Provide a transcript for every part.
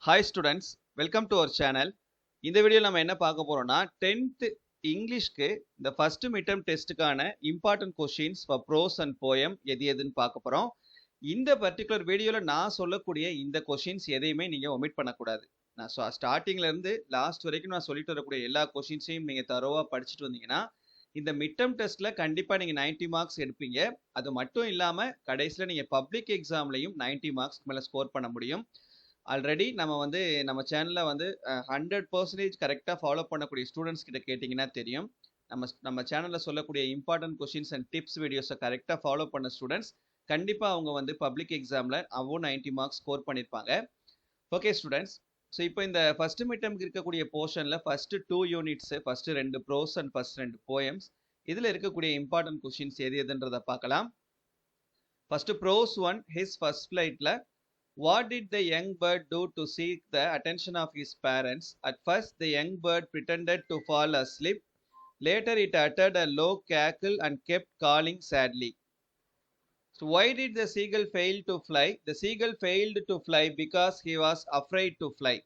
Hi students, welcome to our channel. இந்த வீடியோல நம்ம என்ன பார்க்க போறோம்னா 10th இங்கிலீஷ்க்கு இந்த ஃபர்ஸ்ட் midterm டெஸ்ட்டுக்கான important questions for prose and poem எதுன்னு பார்க்க போறோம். இந்த பர்டிகுலர் வீடியோல நான் சொல்லக்கூடிய இந்த கொஸ்டின்ஸ் எதையுமே நீங்க ஒமிட் பண்ணக்கூடாது. நான் ஸ்டார்டிங்ல இருந்து லாஸ்ட் வரைக்கும் நான் சொல்லிட்டு வரக்கூடிய எல்லா கொஸ்டின்ஸையும் நீங்க தரோவா படிச்சுட்டு வந்தீங்கன்னா இந்த midterm டெஸ்ட்ல கண்டிப்பா நீங்க 90 மார்க்ஸ் எடுப்பீங்க. அது மட்டும் இல்லாம கடைசியில நீங்க பப்ளிக் எக்ஸாம்லயும் 90 மார்க்ஸ் மேல ஸ்கோர் பண்ண முடியும். ஆல்ரெடி நம்ம சேனல்ல 100% கரெக்டாக ஃபாலோ பண்ணக்கூடிய ஸ்டூடெண்ட்ஸ் கிட்ட கேட்டிங்கன்னா தெரியும். நம்ம சேனல்ல சொல்லக்கூடிய இம்பார்ட்டன்ட் கொஸ்டின்ஸ் அண்ட் டிப்ஸ் வீடியோஸை கரெக்டாக ஃபாலோ பண்ண ஸ்டூடெண்ட்ஸ் கண்டிப்பாக அவங்க பப்ளிக் எக்ஸாமில் அவங்க 90 மார்க்ஸ் ஸ்கோர் பண்ணியிருப்பாங்க. ஓகே ஸ்டூடெண்ட்ஸ், ஸோ இப்போ இந்த ஃபர்ஸ்ட் மிட்டம்க்கு இருக்கக்கூடிய போர்ஷனில் first 2 units, first 2 prose and first 2 poems, இதில் இருக்கக்கூடிய இம்பார்ட்டன்ட் கொஸ்டின்ஸ் எதுன்றதை பார்க்கலாம். ஃபர்ஸ்ட் ப்ரோஸ் 1, ஹிஸ் ஃபர்ஸ்ட் ஃப்ளைட்டில் What did the young bird do to seek the attention of his parents? At first, the young bird pretended to fall asleep. Later, it uttered a low cackle and kept calling sadly. So, why did the seagull fail to fly? The seagull failed to fly because he was afraid to fly.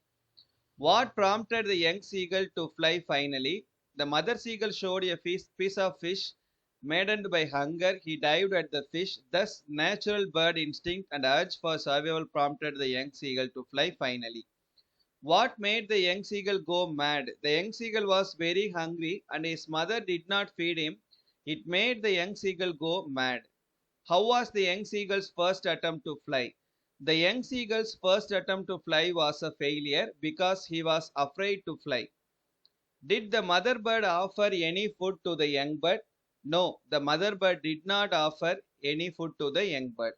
What prompted the young seagull to fly finally? The mother seagull showed a piece of fish. Maddened by hunger, he dived at the fish. Thus, natural bird instinct and urge for survival prompted the young seagull to fly finally. What made the young seagull go mad? The young seagull was very hungry and his mother did not feed him. It made the young seagull go mad. How was the young seagull's first attempt to fly? The young seagull's first attempt to fly was a failure because he was afraid to fly. Did the mother bird offer any food to the young bird? No, the mother bird did not offer any food to the young bird.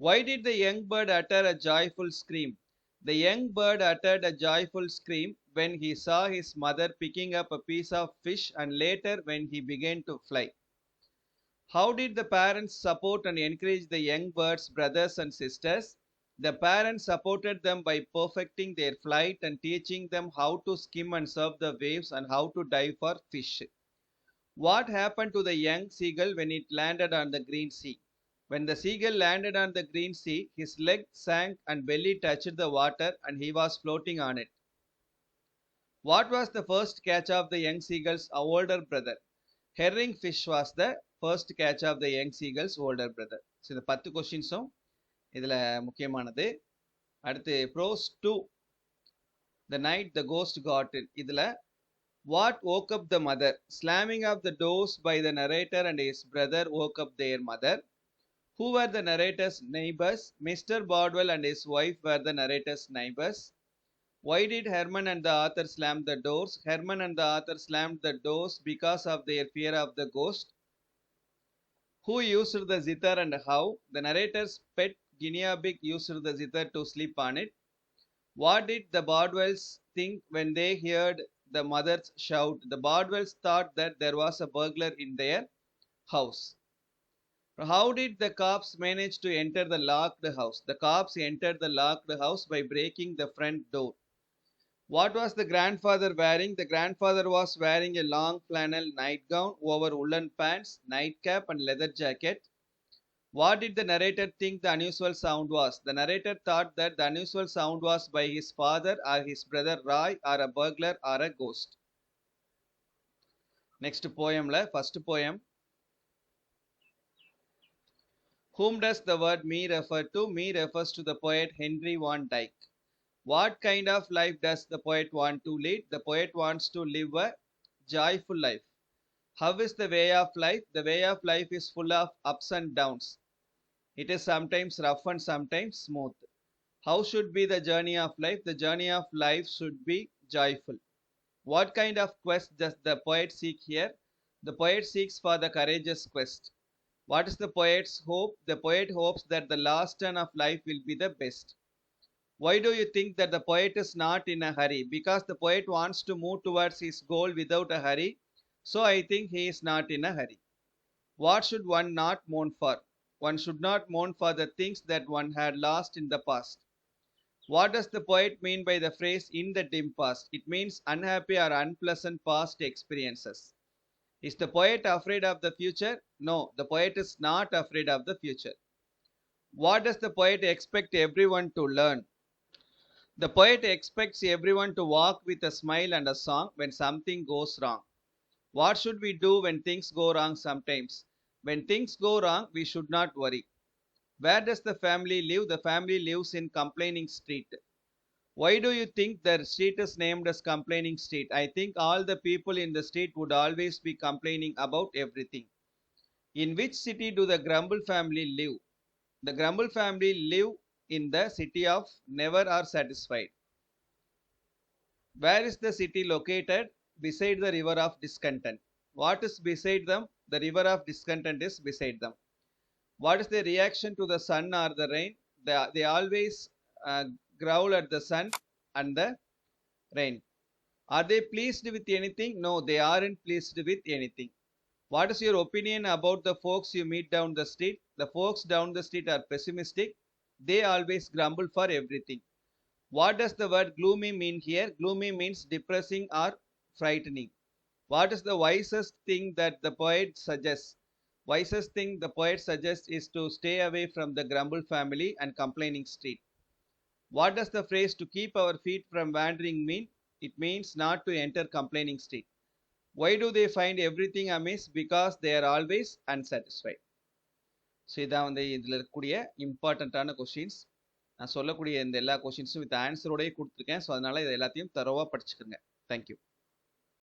Why did the young bird utter a joyful scream? The young bird uttered a joyful scream when he saw his mother picking up a piece of fish and later when he began to fly. How did the parents support and encourage the young bird's brothers and sisters? The parents supported them by perfecting their flight and teaching them how to skim and surf the waves and how to dive for fish. What happened to the young seagull when it landed on the green sea? When the seagull landed on the green sea, his leg sank and belly touched the water and he was floating on it. What was the first catch of the young seagull's older brother? Herring fish was the first catch of the young seagull's older brother. So இந்த 10 கொஸ்டின்ஸும் இதில் முக்கியமானது. அடுத்து pros 2, the night the ghost got in. இதில் What woke up the mother? Slamming of the doors by the narrator and his brother woke up their mother. Who were the narrator's neighbors? Mr. Bardwell and his wife were the narrator's neighbors. Why did Herman and the author slam the doors? Herman and the author slammed the doors because of their fear of the ghost. Who used the zither and how? The narrator's pet guinea pig used the zither to sleep on it. What did the Bardwells think when they heard the mothers shout? The Bardwells thought that there was a burglar in their house. How did the cops manage to enter the locked house? The cops entered the locked house by breaking the front door. What was the grandfather wearing? The grandfather was wearing a long flannel nightgown over woolen pants, nightcap and leather jacket. What did the narrator think the unusual sound was? The narrator thought that the unusual sound was by his father or his brother Roy or a burglar or a ghost. Next poem, first poem. Whom does the word me refer to? Me refers to the poet Henry Van Dyke. What kind of life does the poet want to lead? The poet wants to live a joyful life. How is the way of life? The way of life is full of ups and downs. It is sometimes rough and sometimes smooth. How should be the journey of life? The journey of life should be joyful. What kind of quest does the poet seek here? The poet seeks for the courageous quest. What is the poet's hope? The poet hopes that the last turn of life will be the best. Why do you think that the poet is not in a hurry? Because the poet wants to move towards his goal without a hurry. So I think he is not in a hurry. What should one not mourn for? One should not mourn for the things that one had lost in the past. What does the poet mean by the phrase in the dim past? It means unhappy or unpleasant past experiences. Is the poet afraid of the future? No, the poet is not afraid of the future. What does the poet expect everyone to learn? The poet expects everyone to walk with a smile and a song when something goes wrong. What should we do when things go wrong sometimes? When things go wrong, we should not worry. Where does the family live? The family lives in Complaining Street. Why do you think the street is named as Complaining Street? I think all the people in the street would always be complaining about everything. In which city do the Grumble family live? The Grumble family live in the city of never are satisfied. Where is the city located? Beside the river of discontent. What is beside them? The river of discontent is beside them. What is the reaction to the sun or the rain? They always growl at the sun and the rain. Are they pleased with anything? No, they aren't pleased with anything. What is your opinion about the folks you meet down the street? The folks down the street are pessimistic. They always grumble for everything. What does the word gloomy mean here? Gloomy means depressing or frightening. What is the wisest thing that the poet suggests? Wisest thing the poet suggests is to stay away from the Grumble family and Complaining Street. What does the phrase to keep our feet from wandering mean? It means not to enter Complaining Street. Why do they find everything amiss? Because they are always unsatisfied. So இதான் வந்து இதில் இருக்கக்கூடிய இம்பார்ட்டண்ட்டான questions. நான் சொல்லக்கூடிய இந்த எல்லா கொஷின்ஸும் with ஆன்சரோடய கொடுத்துருக்கேன். ஸோ அதனால் இதை எல்லாத்தையும் தரோவாக படிச்சுக்கோங்க. தேங்க்யூ.